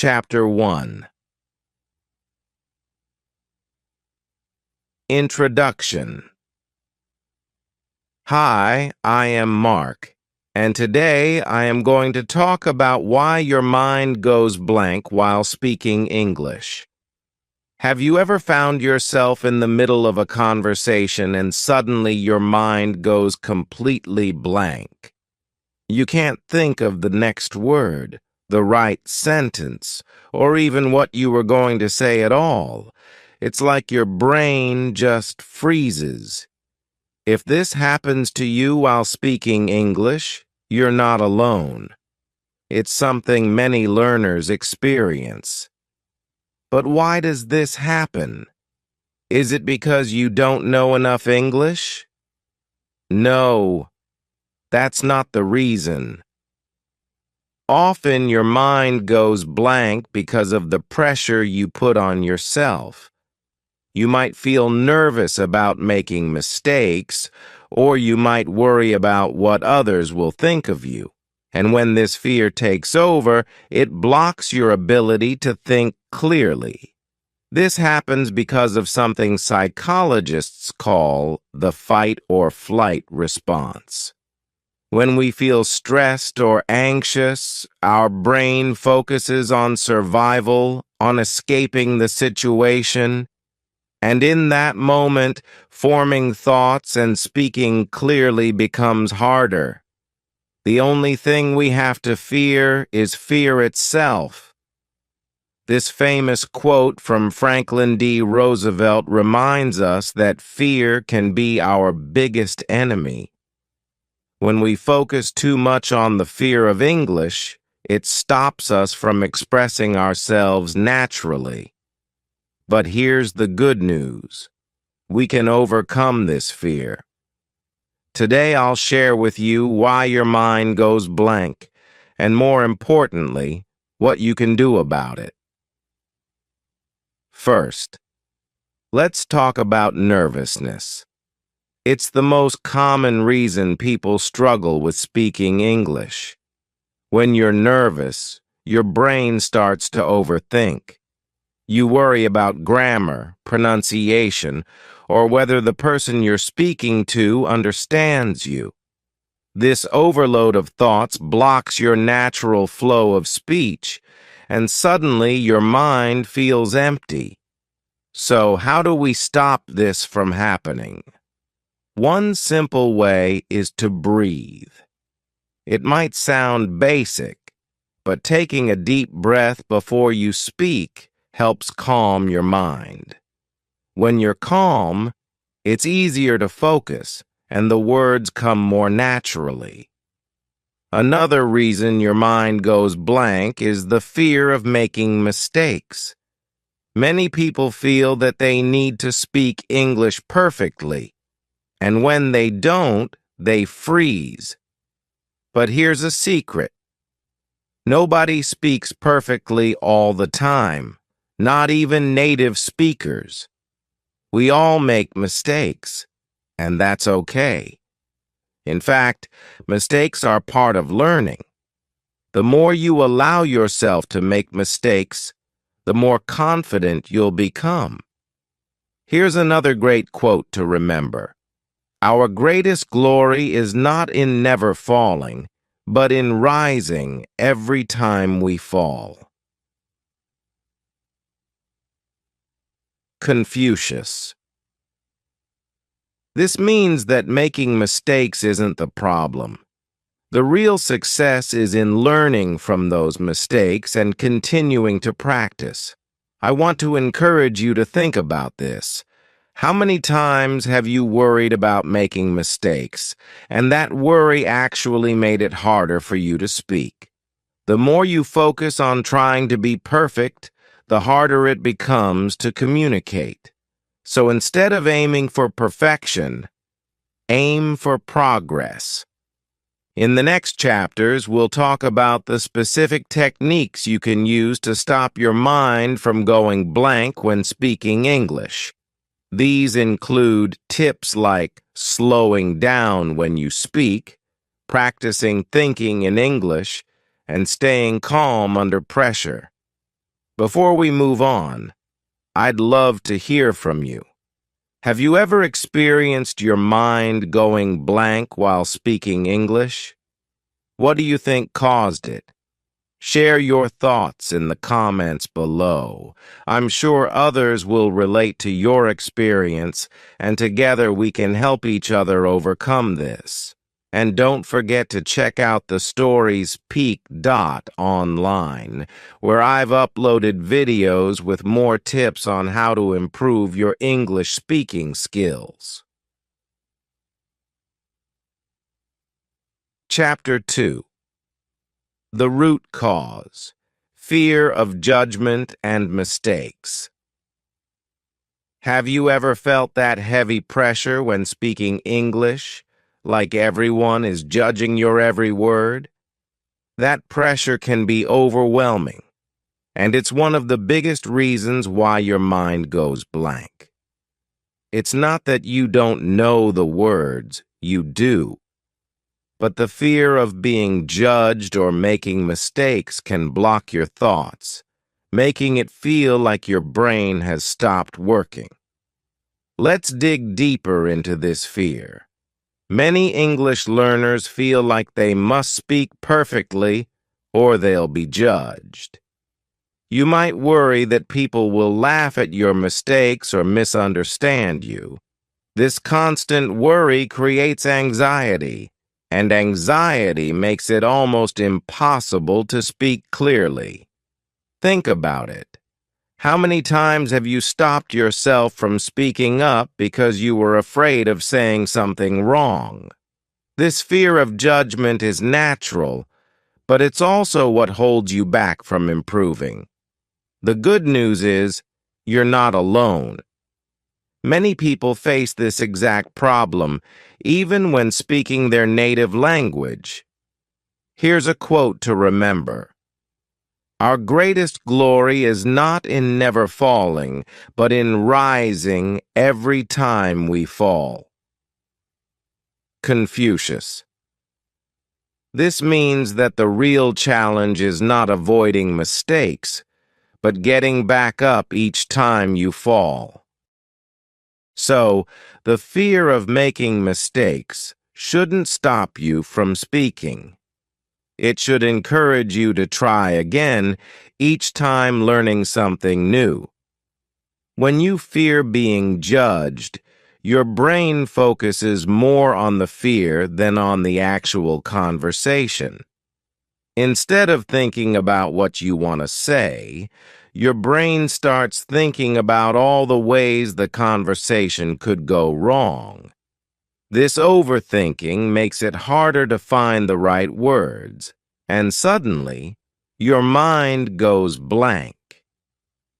Chapter 1. Introduction. Hi, I am Mark, and today I am going to talk about why your mind goes blank while speaking English. Have you ever found yourself in the middle of a conversation and suddenly your mind goes completely blank? You can't think of the next word, the right sentence, or even what you were going to say at all. It's like your brain just freezes. If this happens to you while speaking English, you're not alone. It's something many learners experience. But why does this happen? Is it because you don't know enough English? No, that's not the reason. Often your mind goes blank because of the pressure you put on yourself. You might feel nervous about making mistakes, or you might worry about what others will think of you. And when this fear takes over, it blocks your ability to think clearly. This happens because of something psychologists call the fight or flight response. When we feel stressed or anxious, our brain focuses on survival, on escaping the situation, and in that moment, forming thoughts and speaking clearly becomes harder. The only thing we have to fear is fear itself. This famous quote from Franklin D. Roosevelt reminds us that fear can be our biggest enemy. When we focus too much on the fear of English, it stops us from expressing ourselves naturally. But here's the good news. We can overcome this fear. Today I'll share with you why your mind goes blank, and more importantly, what you can do about it. First, let's talk about nervousness. It's the most common reason people struggle with speaking English. When you're nervous, your brain starts to overthink. You worry about grammar, pronunciation, or whether the person you're speaking to understands you. This overload of thoughts blocks your natural flow of speech, and suddenly your mind feels empty. So how do we stop this from happening? One simple way is to breathe. It might sound basic, but taking a deep breath before you speak helps calm your mind. When you're calm, it's easier to focus, and the words come more naturally. Another reason your mind goes blank is the fear of making mistakes. Many people feel that they need to speak English perfectly, and when they don't, they freeze. But here's a secret. Nobody speaks perfectly all the time, not even native speakers. We all make mistakes, and that's okay. In fact, mistakes are part of learning. The more you allow yourself to make mistakes, the more confident you'll become. Here's another great quote to remember. Our greatest glory is not in never falling, but in rising every time we fall. Confucius. This means that making mistakes isn't the problem. The real success is in learning from those mistakes and continuing to practice. I want to encourage you to think about this. How many times have you worried about making mistakes, and that worry actually made it harder for you to speak? The more you focus on trying to be perfect, the harder it becomes to communicate. So instead of aiming for perfection, aim for progress. In the next chapters, we'll talk about the specific techniques you can use to stop your mind from going blank when speaking English. These include tips like slowing down when you speak, practicing thinking in English, and staying calm under pressure. Before we move on, I'd love to hear from you. Have you ever experienced your mind going blank while speaking English? What do you think caused it? Share your thoughts in the comments below. I'm sure others will relate to your experience, and together we can help each other overcome this. And don't forget to check out the stories Peak online, where I've uploaded videos with more tips on how to improve your English speaking skills. Chapter 2. The root cause: fear of judgment and mistakes. Have you ever felt that heavy pressure when speaking English, like everyone is judging your every word? That pressure can be overwhelming, and it's one of the biggest reasons why your mind goes blank. It's not that you don't know the words, you do. But the fear of being judged or making mistakes can block your thoughts, making it feel like your brain has stopped working. Let's dig deeper into this fear. Many English learners feel like they must speak perfectly or they'll be judged. You might worry that people will laugh at your mistakes or misunderstand you. This constant worry creates anxiety, and anxiety makes it almost impossible to speak clearly. Think about it. How many times have you stopped yourself from speaking up because you were afraid of saying something wrong? This fear of judgment is natural, but it's also what holds you back from improving. The good news is, you're not alone. Many people face this exact problem, even when speaking their native language. Here's a quote to remember. Our greatest glory is not in never falling, but in rising every time we fall. Confucius. This means that the real challenge is not avoiding mistakes, but getting back up each time you fall. So, the fear of making mistakes shouldn't stop you from speaking. It should encourage you to try again each time learning something new. When you fear being judged, your brain focuses more on the fear than on the actual conversation. Instead of thinking about what you want to say, your brain starts thinking about all the ways the conversation could go wrong. This overthinking makes it harder to find the right words, and suddenly, your mind goes blank.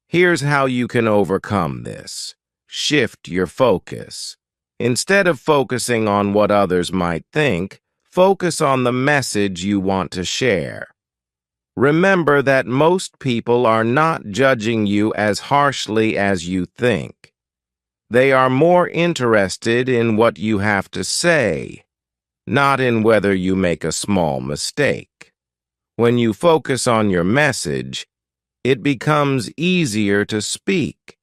Here's how you can overcome this. Shift your focus. Instead of focusing on what others might think, focus on the message you want to share. Remember that most people are not judging you as harshly as you think. They are more interested in what you have to say, not in whether you make a small mistake. When you focus on your message, it becomes easier to speak,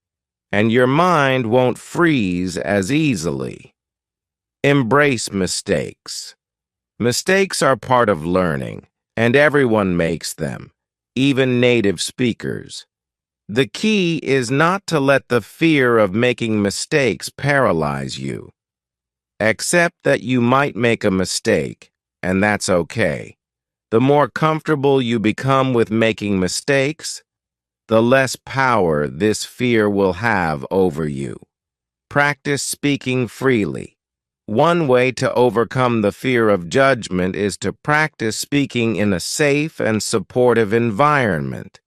and your mind won't freeze as easily. Embrace mistakes. Mistakes are part of learning, and everyone makes them, even native speakers. The key is not to let the fear of making mistakes paralyze you. Accept that you might make a mistake, and that's okay. The more comfortable you become with making mistakes, the less power this fear will have over you. Practice speaking freely. One way to overcome the fear of judgment is to practice speaking in a safe and supportive environment.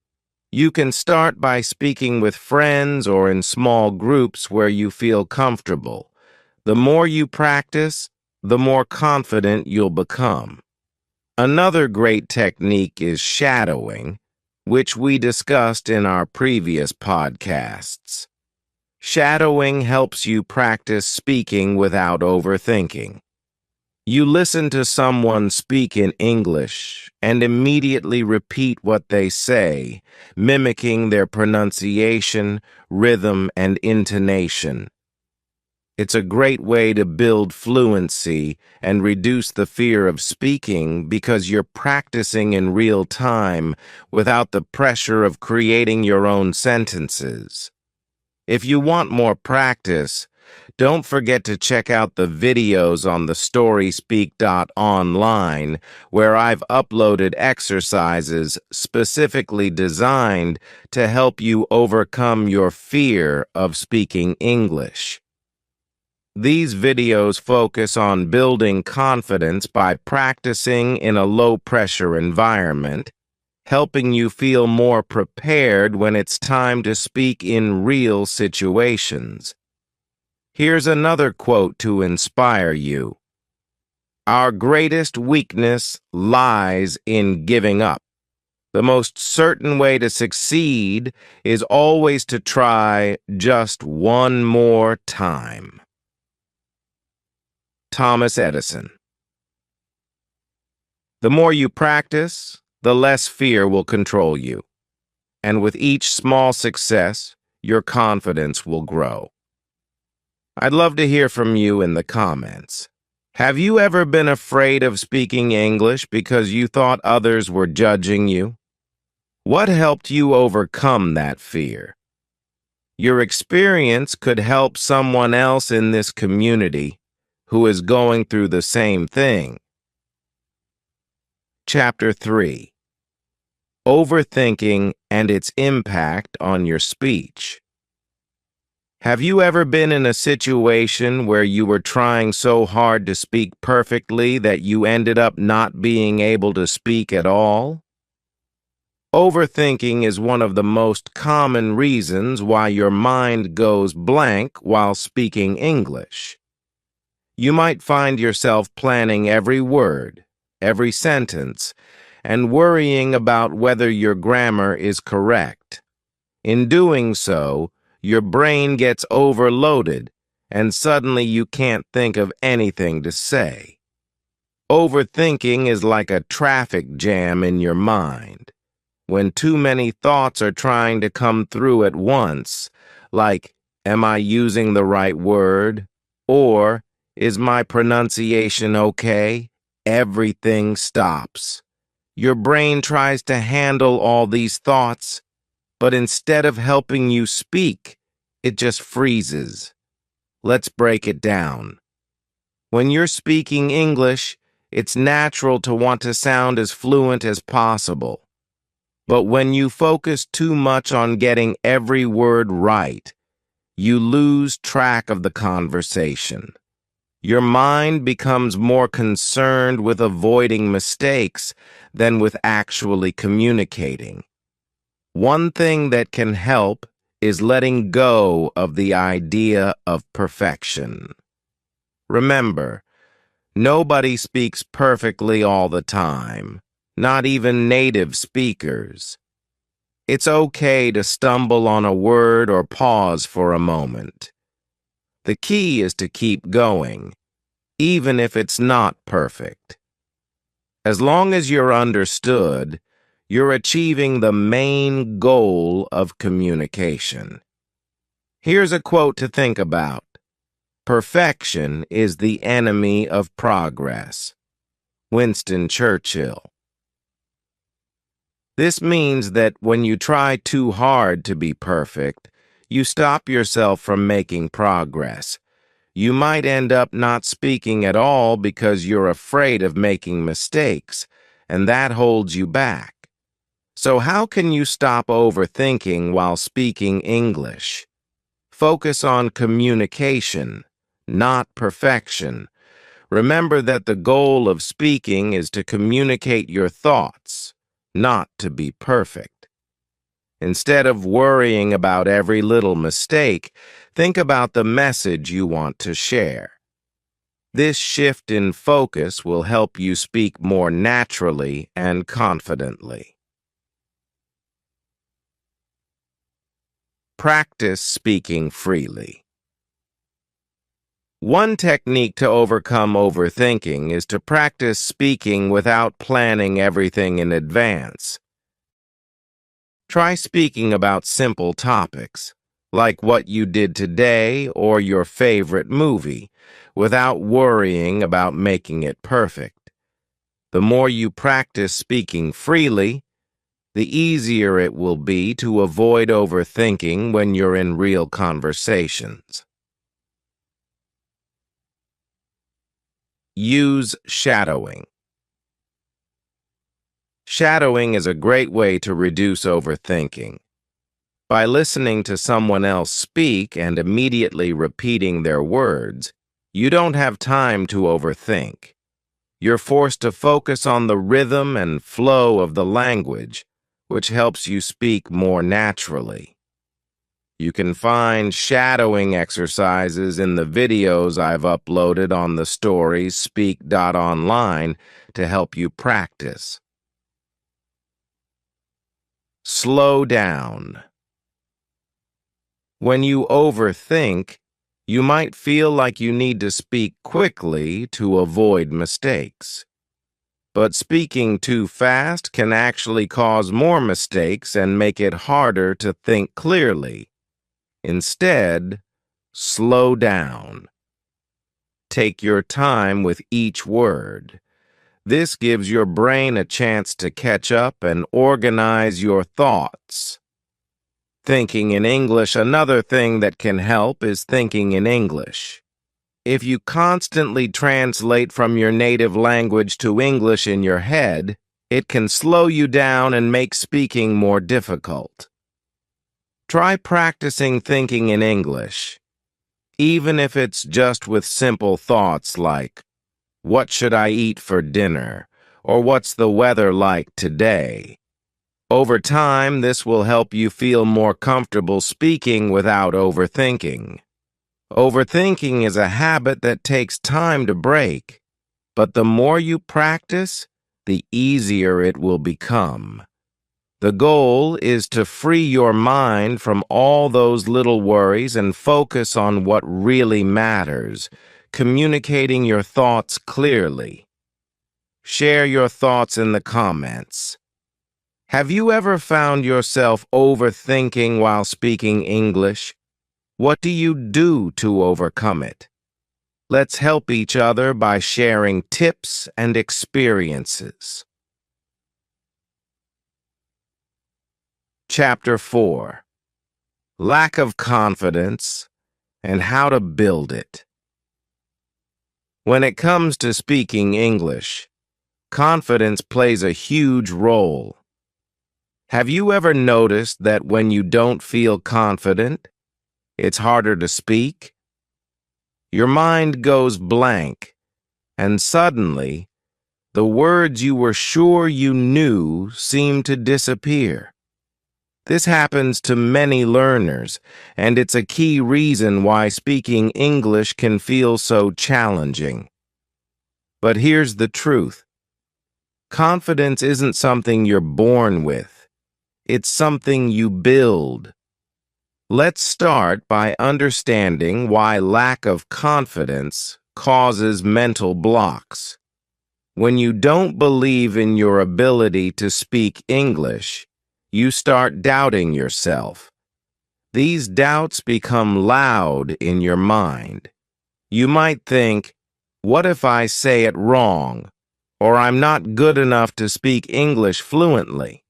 You can start by speaking with friends or in small groups where you feel comfortable. The more you practice, the more confident you'll become. Another great technique is shadowing, which we discussed in our previous podcasts. Shadowing helps you practice speaking without overthinking. You listen to someone speak in English and immediately repeat what they say, mimicking their pronunciation, rhythm, and intonation. It's a great way to build fluency and reduce the fear of speaking because you're practicing in real time without the pressure of creating your own sentences. If you want more practice, don't forget to check out the videos on the storyspeak.online, where I've uploaded exercises specifically designed to help you overcome your fear of speaking English. These videos focus on building confidence by practicing in a low-pressure environment, helping you feel more prepared when it's time to speak in real situations. Here's another quote to inspire you. Our greatest weakness lies in giving up. The most certain way to succeed is always to try just one more time. Thomas Edison. The more you practice, the less fear will control you. And with each small success, your confidence will grow. I'd love to hear from you in the comments. Have you ever been afraid of speaking English because you thought others were judging you? What helped you overcome that fear? Your experience could help someone else in this community who is going through the same thing. Chapter 3. Overthinking and its impact on your speech. Have you ever been in a situation where you were trying so hard to speak perfectly that you ended up not being able to speak at all? Overthinking is one of the most common reasons why your mind goes blank while speaking English. You might find yourself planning every word, every sentence, and worrying about whether your grammar is correct. In doing so, your brain gets overloaded, and suddenly you can't think of anything to say. Overthinking is like a traffic jam in your mind. When too many thoughts are trying to come through at once, like, am I using the right word? Or, is my pronunciation okay? Everything stops. Your brain tries to handle all these thoughts, but instead of helping you speak, it just freezes. Let's break it down. When you're speaking English, it's natural to want to sound as fluent as possible. But when you focus too much on getting every word right, you lose track of the conversation. Your mind becomes more concerned with avoiding mistakes than with actually communicating. One thing that can help is letting go of the idea of perfection. Remember, nobody speaks perfectly all the time, not even native speakers. It's okay to stumble on a word or pause for a moment. The key is to keep going, even if it's not perfect. As long as you're understood, you're achieving the main goal of communication. Here's a quote to think about. Perfection is the enemy of progress. Winston Churchill. This means that when you try too hard to be perfect, you stop yourself from making progress. You might end up not speaking at all because you're afraid of making mistakes, and that holds you back. So how can you stop overthinking while speaking English? Focus on communication, not perfection. Remember that the goal of speaking is to communicate your thoughts, not to be perfect. Instead of worrying about every little mistake, think about the message you want to share. This shift in focus will help you speak more naturally and confidently. Practice speaking freely. One technique to overcome overthinking is to practice speaking without planning everything in advance. Try speaking about simple topics, like what you did today or your favorite movie, without worrying about making it perfect. The more you practice speaking freely, the easier it will be to avoid overthinking when you're in real conversations. Use shadowing. Shadowing is a great way to reduce overthinking. By listening to someone else speak and immediately repeating their words, you don't have time to overthink. You're forced to focus on the rhythm and flow of the language, which helps you speak more naturally. You can find shadowing exercises in the videos I've uploaded on the stories speak.online to help you practice. Slow down. When you overthink, you might feel like you need to speak quickly to avoid mistakes. But speaking too fast can actually cause more mistakes and make it harder to think clearly. Instead, slow down. Take your time with each word. This gives your brain a chance to catch up and organize your thoughts. Thinking in English. Another thing that can help is thinking in English. If you constantly translate from your native language to English in your head, it can slow you down and make speaking more difficult. Try practicing thinking in English, even if it's just with simple thoughts like, "What should I eat for dinner?" or "What's the weather like today?" Over time, this will help you feel more comfortable speaking without overthinking. Overthinking is a habit that takes time to break, but the more you practice, the easier it will become. The goal is to free your mind from all those little worries and focus on what really matters, communicating your thoughts clearly. Share your thoughts in the comments. Have you ever found yourself overthinking while speaking English? What do you do to overcome it? Let's help each other by sharing tips and experiences. Chapter 4. Lack of confidence and how to build it. When it comes to speaking English, confidence plays a huge role. Have you ever noticed that when you don't feel confident, it's harder to speak? Your mind goes blank, and suddenly, the words you were sure you knew seem to disappear. This happens to many learners, and it's a key reason why speaking English can feel so challenging. But here's the truth. Confidence isn't something you're born with. It's something you build. Let's start by understanding why lack of confidence causes mental blocks. When you don't believe in your ability to speak English, you start doubting yourself. These doubts become loud in your mind. You might think, "What if I say it wrong?" or "I'm not good enough to speak English fluently."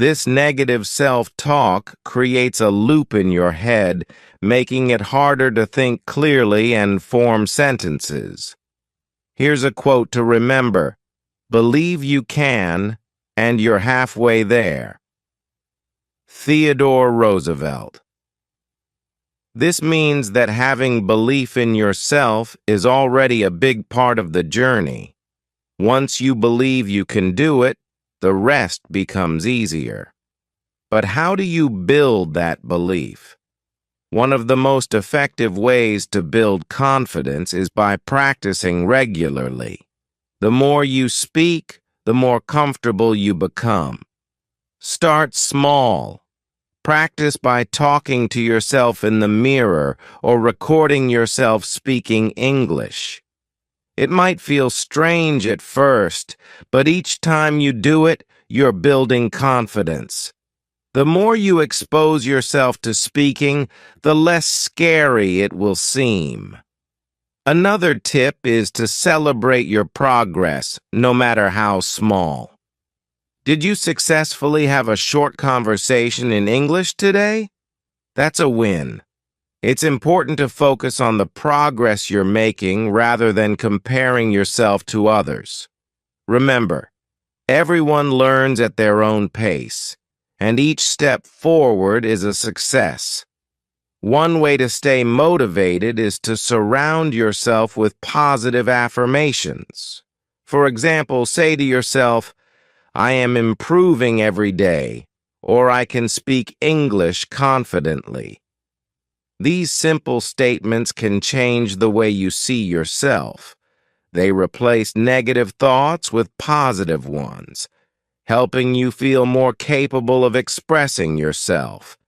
This negative self-talk creates a loop in your head, making it harder to think clearly and form sentences. Here's a quote to remember: "Believe you can, and you're halfway there." Theodore Roosevelt. This means that having belief in yourself is already a big part of the journey. Once you believe you can do it, the rest becomes easier. But how do you build that belief? One of the most effective ways to build confidence is by practicing regularly. The more you speak, the more comfortable you become. Start small. Practice by talking to yourself in the mirror or recording yourself speaking English. It might feel strange at first, but each time you do it, you're building confidence. The more you expose yourself to speaking, the less scary it will seem. Another tip is to celebrate your progress, no matter how small. Did you successfully have a short conversation in English today? That's a win. It's important to focus on the progress you're making rather than comparing yourself to others. Remember, everyone learns at their own pace, and each step forward is a success. One way to stay motivated is to surround yourself with positive affirmations. For example, say to yourself, "I am improving every day," or "I can speak English confidently." These simple statements can change the way you see yourself. They replace negative thoughts with positive ones, helping you feel more capable of expressing yourself.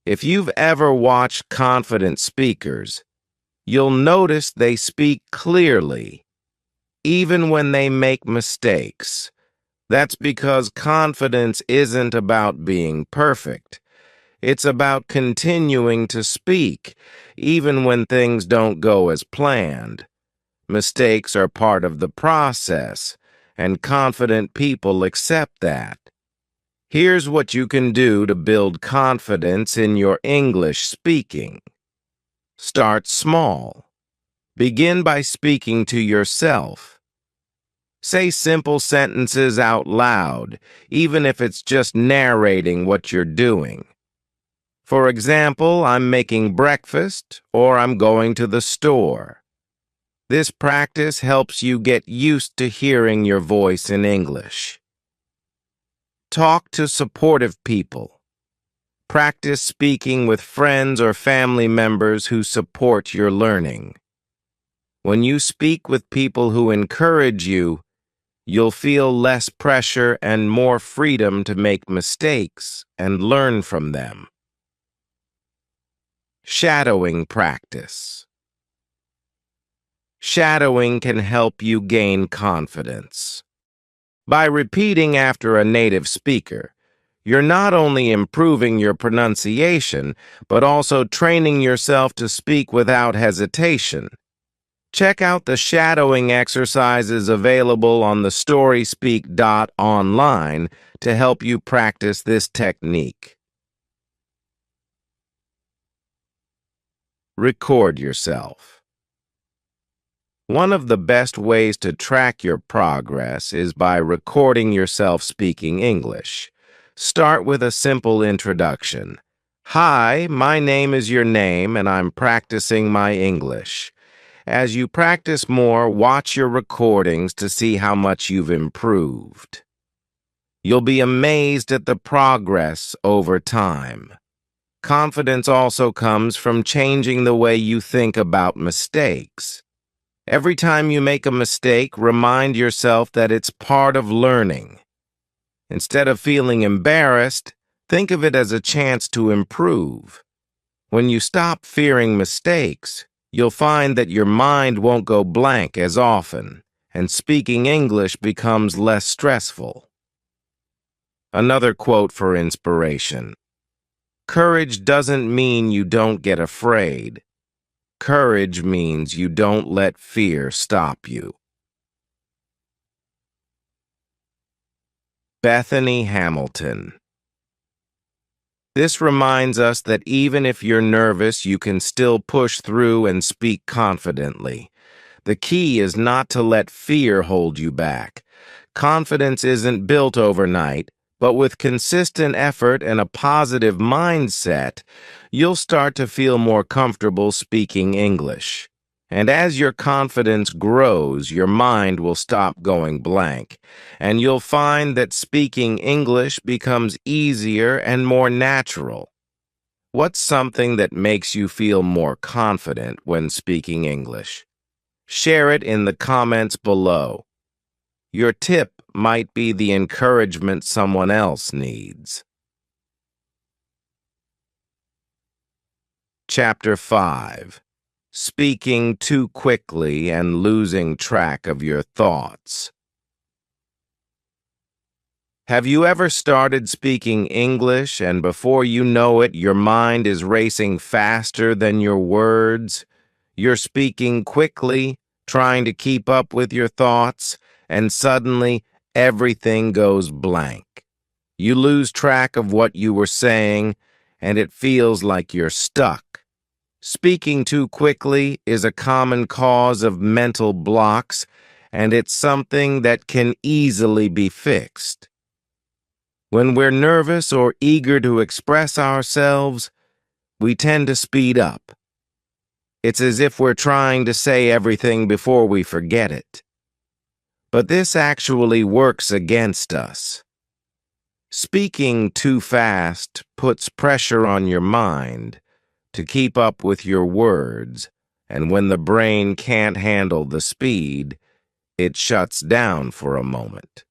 If you've ever watched confident speakers, you'll notice they speak clearly, even when they make mistakes. That's because confidence isn't about being perfect. It's about continuing to speak, even when things don't go as planned. Mistakes are part of the process, and confident people accept that. Here's what you can do to build confidence in your English speaking. Start small. Begin by speaking to yourself. Say simple sentences out loud, even if it's just narrating what you're doing. For example, "I'm making breakfast," or "I'm going to the store." This practice helps you get used to hearing your voice in English. Talk to supportive people. Practice speaking with friends or family members who support your learning. When you speak with people who encourage you, you'll feel less pressure and more freedom to make mistakes and learn from them. Shadowing practice. Shadowing can help you gain confidence. By repeating after a native speaker, you're not only improving your pronunciation, but also training yourself to speak without hesitation. Check out the shadowing exercises available on the storyspeak.online to help you practice this technique. Record yourself. One of the best ways to track your progress is by recording yourself speaking English. Start with a simple introduction. "Hi, my name is your name, and I'm practicing my English." As you practice more, watch your recordings to see how much you've improved. You'll be amazed at the progress over time. Confidence also comes from changing the way you think about mistakes. Every time you make a mistake, remind yourself that it's part of learning. Instead of feeling embarrassed, think of it as a chance to improve. When you stop fearing mistakes, you'll find that your mind won't go blank as often, and speaking English becomes less stressful. Another quote for inspiration. "Courage doesn't mean you don't get afraid. Courage means you don't let fear stop you." Bethany Hamilton. This reminds us that even if you're nervous, you can still push through and speak confidently. The key is not to let fear hold you back. Confidence isn't built overnight, but with consistent effort and a positive mindset, you'll start to feel more comfortable speaking English. And as your confidence grows, your mind will stop going blank, and you'll find that speaking English becomes easier and more natural. What's something that makes you feel more confident when speaking English? Share it in the comments below. Your tip might be the encouragement someone else needs. Chapter 5. Speaking too quickly and losing track of your thoughts. Have you ever started speaking English and before you know it, your mind is racing faster than your words? You're speaking quickly, trying to keep up with your thoughts, and suddenly everything goes blank. You lose track of what you were saying, and it feels like you're stuck. Speaking too quickly is a common cause of mental blocks, and it's something that can easily be fixed. When we're nervous or eager to express ourselves, we tend to speed up. It's as if we're trying to say everything before we forget it. But this actually works against us. Speaking too fast puts pressure on your mind to keep up with your words, and when the brain can't handle the speed, it shuts down for a moment.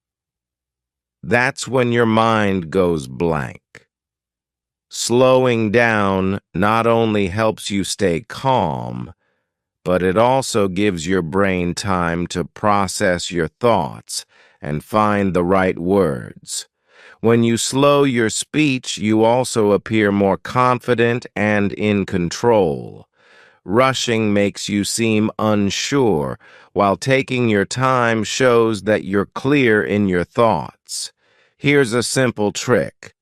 That's when your mind goes blank. Slowing down not only helps you stay calm, but it also gives your brain time to process your thoughts and find the right words. When you slow your speech, you also appear more confident and in control. Rushing makes you seem unsure, while taking your time shows that you're clear in your thoughts. Here's a simple trick.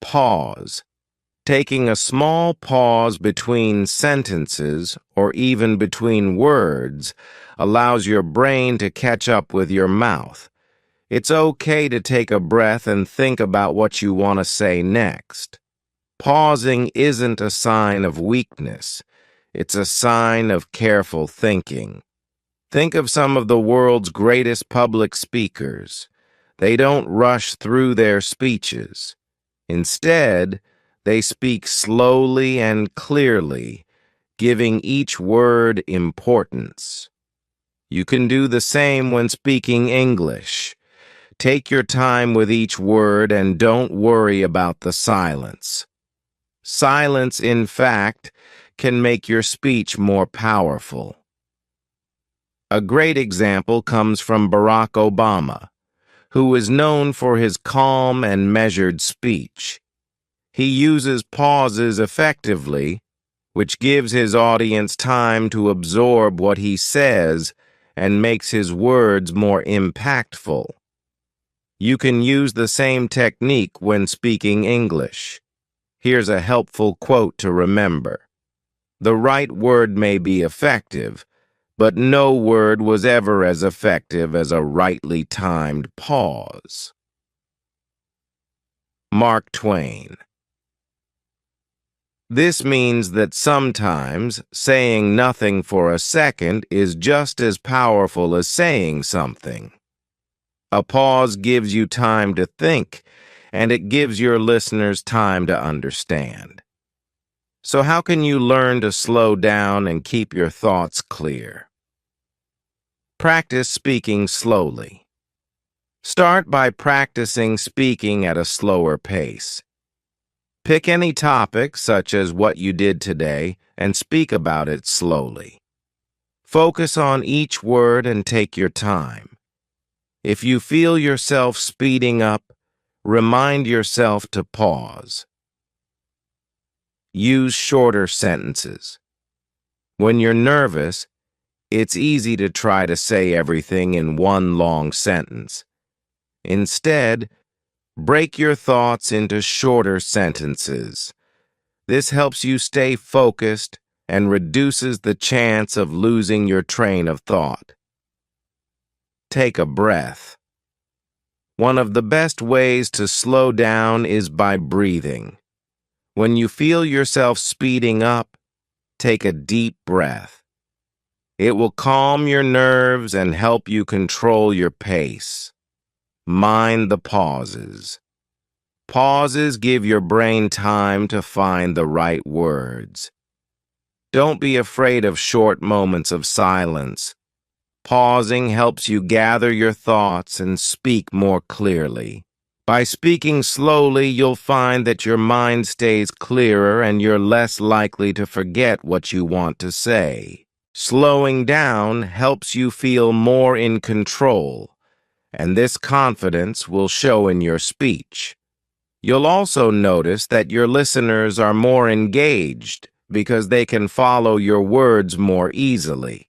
Pause. Taking a small pause between sentences or even between words allows your brain to catch up with your mouth. It's okay to take a breath and think about what you want to say next. Pausing isn't a sign of weakness. It's a sign of careful thinking. Think of some of the world's greatest public speakers. They don't rush through their speeches. Instead, they speak slowly and clearly, giving each word importance. You can do the same when speaking English. Take your time with each word and don't worry about the silence. Silence, in fact, can make your speech more powerful. A great example comes from Barack Obama, who is known for his calm and measured speech. He uses pauses effectively, which gives his audience time to absorb what he says and makes his words more impactful. You can use the same technique when speaking English. Here's a helpful quote to remember. The right word may be effective, but no word was ever as effective as a rightly timed pause. Mark Twain. This means that sometimes saying nothing for a second is just as powerful as saying something. A pause gives you time to think, and it gives your listeners time to understand. So how can you learn to slow down and keep your thoughts clear? Practice speaking slowly. Start by practicing speaking at a slower pace. Pick any topic, such as what you did today, and speak about it slowly. Focus on each word and take your time. If you feel yourself speeding up, remind yourself to pause. Use shorter sentences. When you're nervous, it's easy to try to say everything in one long sentence. Instead, break your thoughts into shorter sentences. This helps you stay focused and reduces the chance of losing your train of thought. Take a breath. One of the best ways to slow down is by breathing. When you feel yourself speeding up, take a deep breath. It will calm your nerves and help you control your pace. Mind the pauses. Pauses give your brain time to find the right words. Don't be afraid of short moments of silence. Pausing helps you gather your thoughts and speak more clearly. By speaking slowly, you'll find that your mind stays clearer and you're less likely to forget what you want to say. Slowing down helps you feel more in control, and this confidence will show in your speech. You'll also notice that your listeners are more engaged because they can follow your words more easily.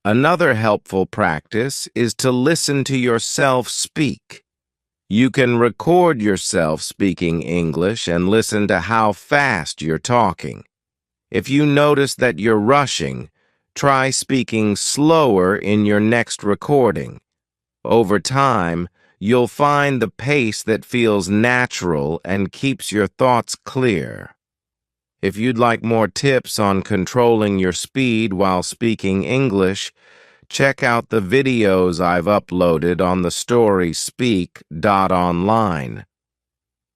Another helpful practice is to listen to yourself speak. You can record yourself speaking English and listen to how fast you're talking. If you notice that you're rushing, try speaking slower in your next recording. Over time, you'll find the pace that feels natural and keeps your thoughts clear. If you'd like more tips on controlling your speed while speaking English, check out the videos I've uploaded on the storyspeak.online.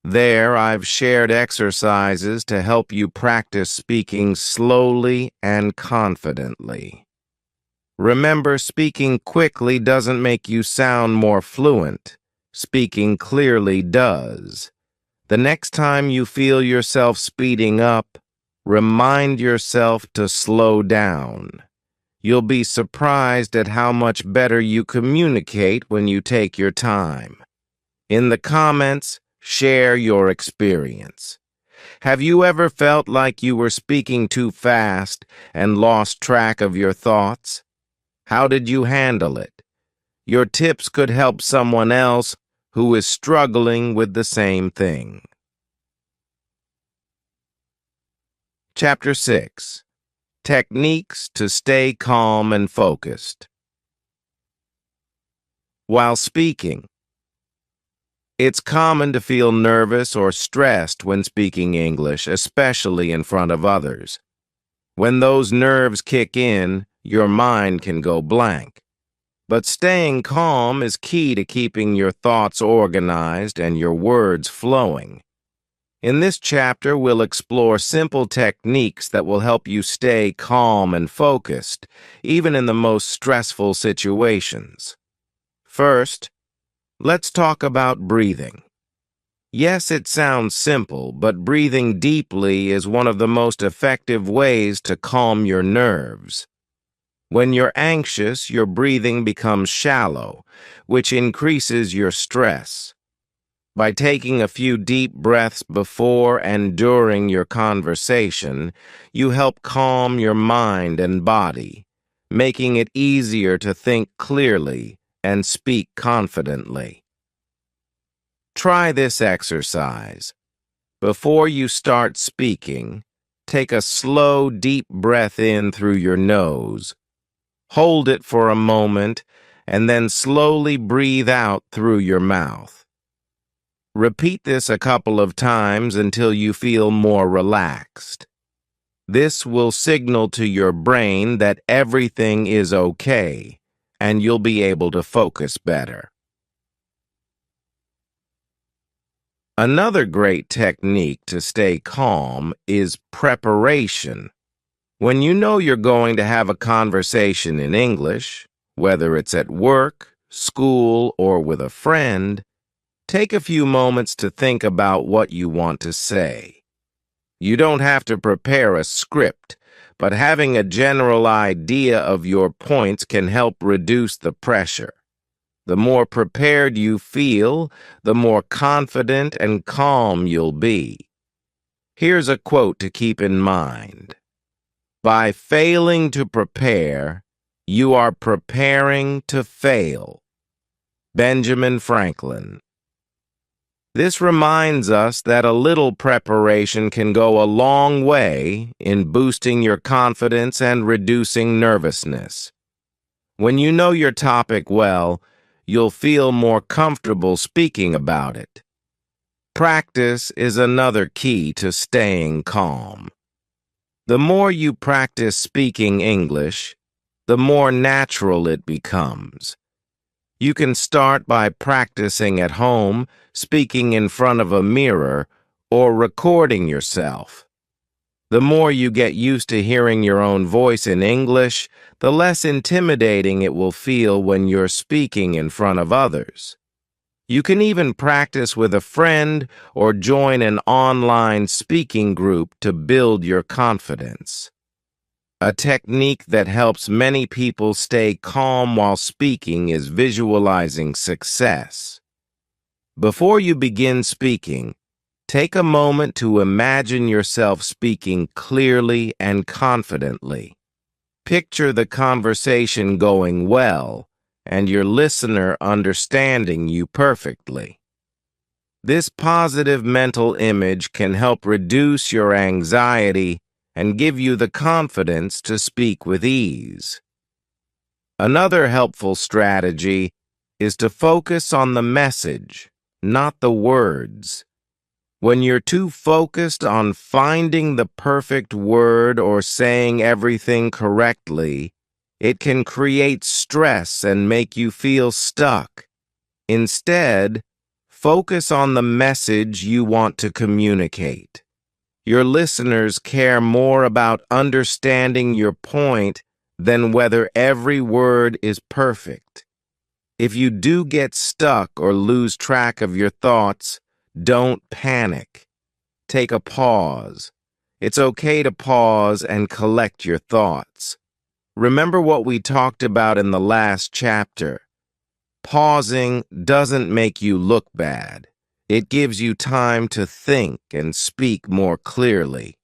There, I've shared exercises to help you practice speaking slowly and confidently. Remember, speaking quickly doesn't make you sound more fluent. Speaking clearly does. The next time you feel yourself speeding up, remind yourself to slow down. You'll be surprised at how much better you communicate when you take your time. In the comments, share your experience. Have you ever felt like you were speaking too fast and lost track of your thoughts? How did you handle it? Your tips could help someone else who is struggling with the same thing. Chapter 6. Techniques to stay calm and focused. While speaking, it's common to feel nervous or stressed when speaking English, especially in front of others. When those nerves kick in, your mind can go blank. But staying calm is key to keeping your thoughts organized and your words flowing. In this chapter, we'll explore simple techniques that will help you stay calm and focused, even in the most stressful situations. First, let's talk about breathing. Yes, it sounds simple, but breathing deeply is one of the most effective ways to calm your nerves. When you're anxious, your breathing becomes shallow, which increases your stress. By taking a few deep breaths before and during your conversation, you help calm your mind and body, making it easier to think clearly and speak confidently. Try this exercise. Before you start speaking, take a slow, deep breath in through your nose. Hold it for a moment, and then slowly breathe out through your mouth. Repeat this a couple of times until you feel more relaxed. This will signal to your brain that everything is okay, and you'll be able to focus better. Another great technique to stay calm is preparation. When you know you're going to have a conversation in English, whether it's at work, school, or with a friend, take a few moments to think about what you want to say. You don't have to prepare a script, but having a general idea of your points can help reduce the pressure. The more prepared you feel, the more confident and calm you'll be. Here's a quote to keep in mind. By failing to prepare, you are preparing to fail. Benjamin Franklin. This reminds us that a little preparation can go a long way in boosting your confidence and reducing nervousness. When you know your topic well, you'll feel more comfortable speaking about it. Practice is another key to staying calm. The more you practice speaking English, the more natural it becomes. You can start by practicing at home, speaking in front of a mirror, or recording yourself. The more you get used to hearing your own voice in English, the less intimidating it will feel when you're speaking in front of others. You can even practice with a friend or join an online speaking group to build your confidence. A technique that helps many people stay calm while speaking is visualizing success. Before you begin speaking, take a moment to imagine yourself speaking clearly and confidently. Picture the conversation going well and your listener understanding you perfectly. This positive mental image can help reduce your anxiety and give you the confidence to speak with ease. Another helpful strategy is to focus on the message, not the words. When you're too focused on finding the perfect word or saying everything correctly, it can create stress and make you feel stuck. Instead, focus on the message you want to communicate. Your listeners care more about understanding your point than whether every word is perfect. If you do get stuck or lose track of your thoughts, don't panic. Take a pause. It's okay to pause and collect your thoughts. Remember what we talked about in the last chapter. Pausing doesn't make you look bad. It gives you time to think and speak more clearly.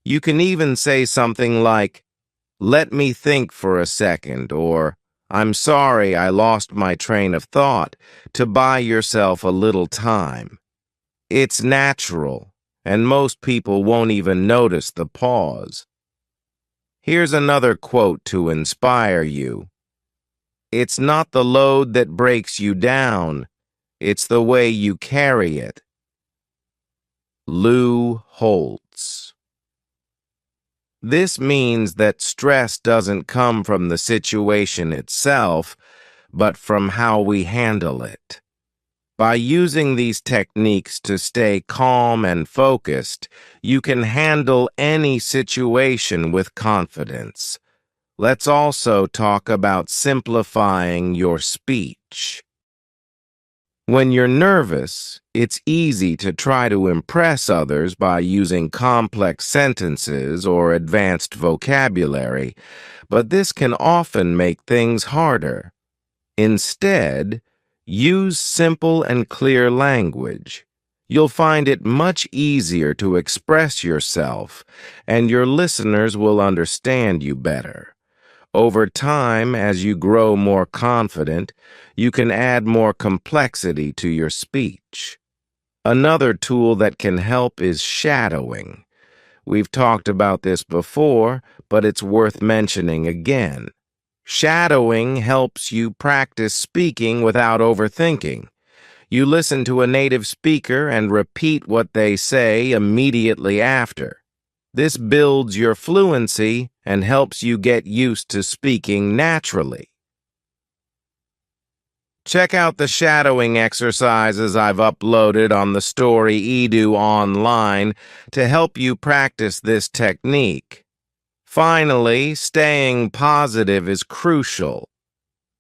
You can even say something like, "Let me think for a second," or "I'm sorry I lost my train of thought," to buy yourself a little time. It's natural, and most people won't even notice the pause. Here's another quote to inspire you. "It's not the load that breaks you down, it's the way you carry it." Lou Holtz. This means that stress doesn't come from the situation itself, but from how we handle it. By using these techniques to stay calm and focused, you can handle any situation with confidence. Let's also talk about simplifying your speech. When you're nervous, it's easy to try to impress others by using complex sentences or advanced vocabulary, but this can often make things harder. Instead, use simple and clear language. You'll find it much easier to express yourself, and your listeners will understand you better. Over time, as you grow more confident, you can add more complexity to your speech. Another tool that can help is shadowing. We've talked about this before, but it's worth mentioning again. Shadowing helps you practice speaking without overthinking. You listen to a native speaker and repeat what they say immediately after. This builds your fluency and helps you get used to speaking naturally. Check out the shadowing exercises I've uploaded on the Story Edu online to help you practice this technique. Finally, staying positive is crucial.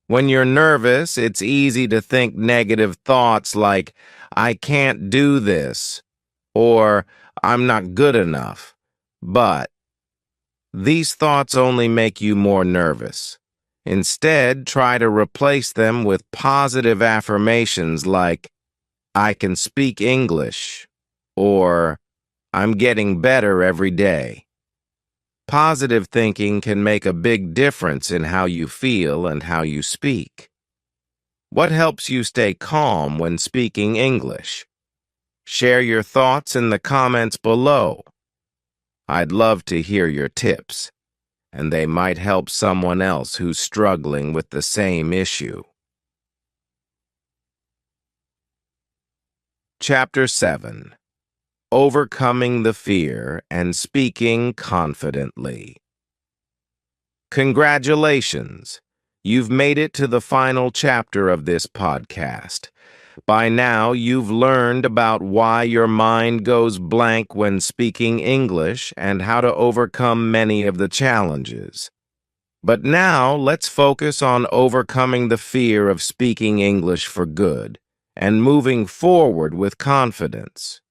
When you're nervous, it's easy to think negative thoughts like, "I can't do this," or "I'm not good enough." But these thoughts only make you more nervous. Instead, try to replace them with positive affirmations like, "I can speak English," or "I'm getting better every day." Positive thinking can make a big difference in how you feel and how you speak. What helps you stay calm when speaking English? Share your thoughts in the comments below. I'd love to hear your tips, and they might help someone else who's struggling with the same issue. Chapter 7. Overcoming the Fear and Speaking Confidently. Congratulations! You've made it to the final chapter of this podcast. By now, you've learned about why your mind goes blank when speaking English and how to overcome many of the challenges. But now, let's focus on overcoming the fear of speaking English for good and moving forward with confidence.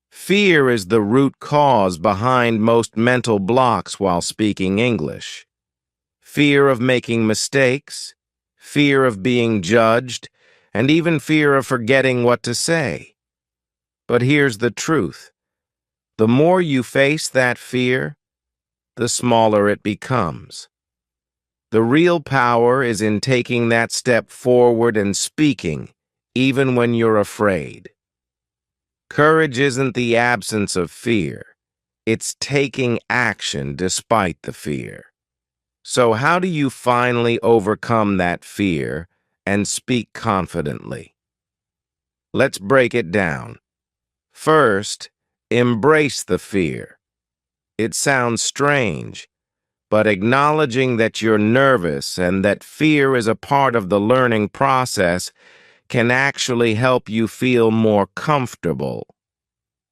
Fear is the root cause behind most mental blocks while speaking English. Fear of making mistakes, fear of being judged, and even fear of forgetting what to say. But here's the truth. The more you face that fear, the smaller it becomes. The real power is in taking that step forward and speaking, even when you're afraid. Courage isn't the absence of fear. It's taking action despite the fear. So how do you finally overcome that fear and speak confidently? Let's break it down. First, embrace the fear. It sounds strange, but acknowledging that you're nervous and that fear is a part of the learning process can actually help you feel more comfortable.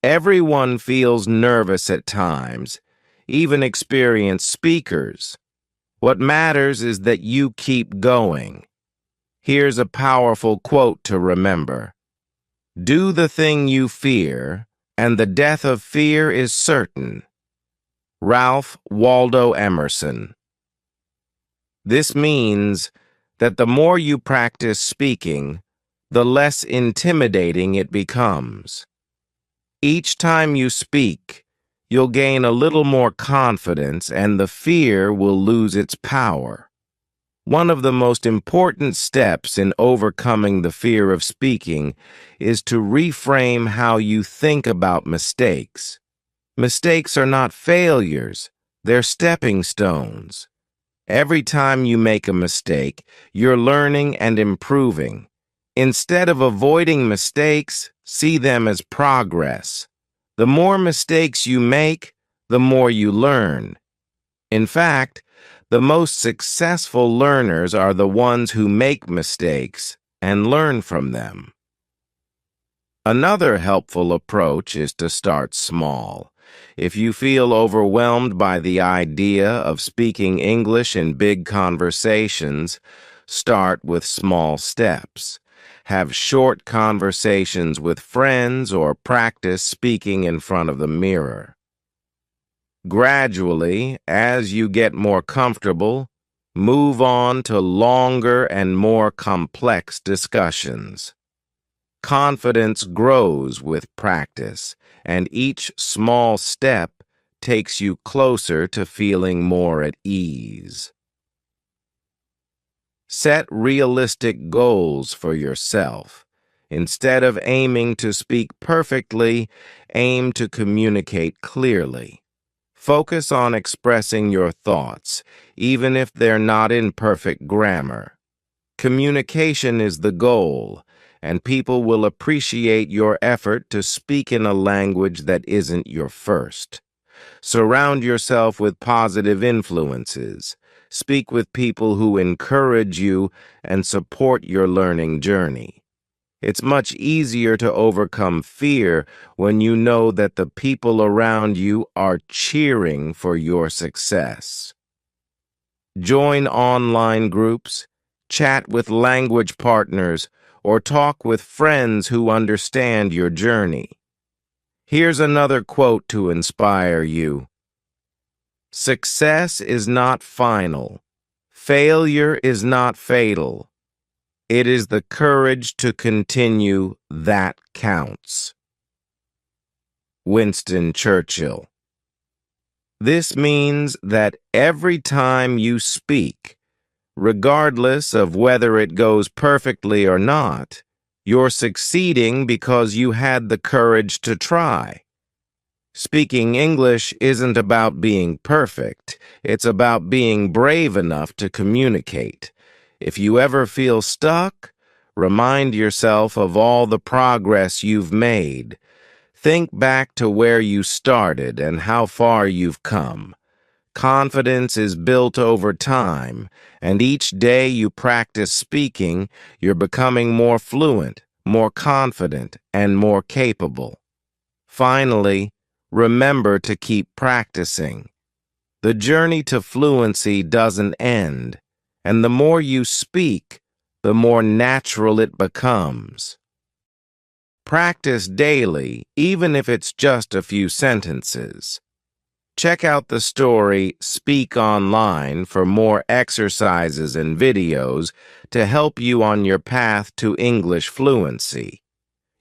Everyone feels nervous at times, even experienced speakers. What matters is that you keep going. Here's a powerful quote to remember. Do the thing you fear, and the death of fear is certain. Ralph Waldo Emerson. This means that the more you practice speaking, the less intimidating it becomes. Each time you speak, you'll gain a little more confidence and the fear will lose its power. One of the most important steps in overcoming the fear of speaking is to reframe how you think about mistakes. Mistakes are not failures, they're stepping stones. Every time you make a mistake, you're learning and improving. Instead of avoiding mistakes, see them as progress. The more mistakes you make, the more you learn. In fact, the most successful learners are the ones who make mistakes and learn from them. Another helpful approach is to start small. If you feel overwhelmed by the idea of speaking English in big conversations, start with small steps. Have short conversations with friends or practice speaking in front of the mirror. Gradually, as you get more comfortable, move on to longer and more complex discussions. Confidence grows with practice, and each small step takes you closer to feeling more at ease. Set realistic goals for yourself. Instead of aiming to speak perfectly, aim to communicate clearly. Focus on expressing your thoughts, even if they're not in perfect grammar. Communication is the goal, and people will appreciate your effort to speak in a language that isn't your first. Surround yourself with positive influences. Speak with people who encourage you and support your learning journey. It's much easier to overcome fear when you know that the people around you are cheering for your success. Join online groups, chat with language partners, or talk with friends who understand your journey. Here's another quote to inspire you. Success is not final. Failure is not fatal. It is the courage to continue that counts. Winston Churchill. This means that every time you speak, regardless of whether it goes perfectly or not, you're succeeding because you had the courage to try. Speaking English isn't about being perfect. It's about being brave enough to communicate. If you ever feel stuck, remind yourself of all the progress you've made. Think back to where you started and how far you've come. Confidence is built over time, and each day you practice speaking, you're becoming more fluent, more confident, and more capable. Finally, remember to keep practicing. The journey to fluency doesn't end, and the more you speak, the more natural it becomes. Practice daily, even if it's just a few sentences. Check out the story Speak Online for more exercises and videos to help you on your path to English fluency.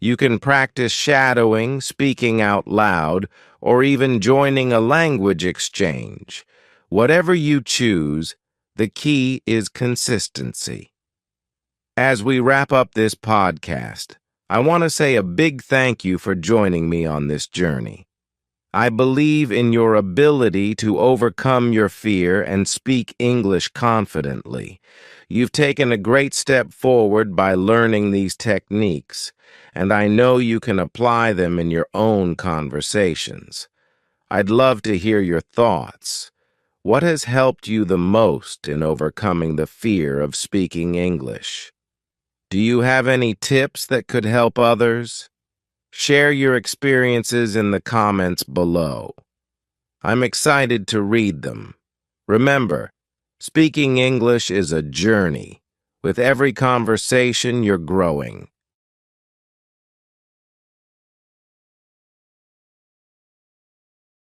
You can practice shadowing, speaking out loud, or even joining a language exchange. Whatever you choose, the key is consistency. As we wrap up this podcast, I want to say a big thank you for joining me on this journey. I believe in your ability to overcome your fear and speak English confidently. You've taken a great step forward by learning these techniques, and I know you can apply them in your own conversations. I'd love to hear your thoughts. What has helped you the most in overcoming the fear of speaking English? Do you have any tips that could help others? Share your experiences in the comments below. I'm excited to read them. Remember, speaking English is a journey. With every conversation, you're growing.